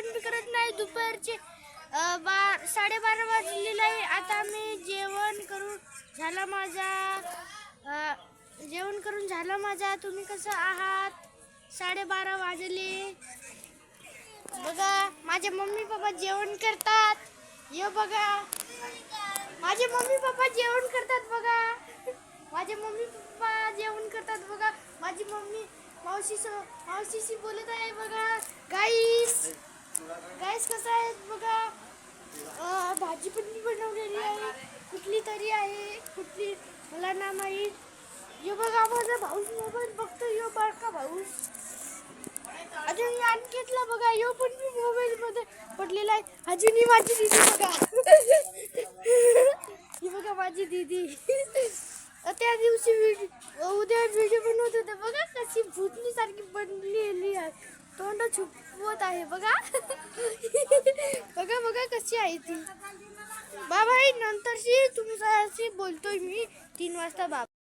जेवण बी करत नाही दुपारचे 12:30 वाजलेले आहे. आता मी जेवण करून झालं माझा. तुम्ही कसं आहात? 12:30 वाजले बघा. माझे मम्मी पप्पा जेवण करतात. यो बघा माझे मम्मी पप्पा जेवण करतात बघा. माझे मम्मी पप्पा जेवण करतात बघा. माझी मम्मी मावशीशी बोलत आहे बघा. गाईस कसं आहे बघा. भाजी पण मी बनवलेली आहे. कुठली तरी आहे, कुठली मला ना माहीत. यो बघा माझा भाऊस मोबाईल बघतो. यो बारका भाऊस अजून आणखीतला बघा. यो पण मी मोबाईल मध्ये पडलेला आहे. अजून ही माझी दीदी बघा. ही बघा माझी दीदी. त्या दिवशी उद्या व्हिडिओ बनवत होते बघा. कशी भूतनी सारखी बनलेली आहे. तोंड छुपवत आहे बघा. बघा बघा कशी आहे ती. बाबा नंतरशी तुमच्याशी बोलतोय मी 3 वाजता बाबा.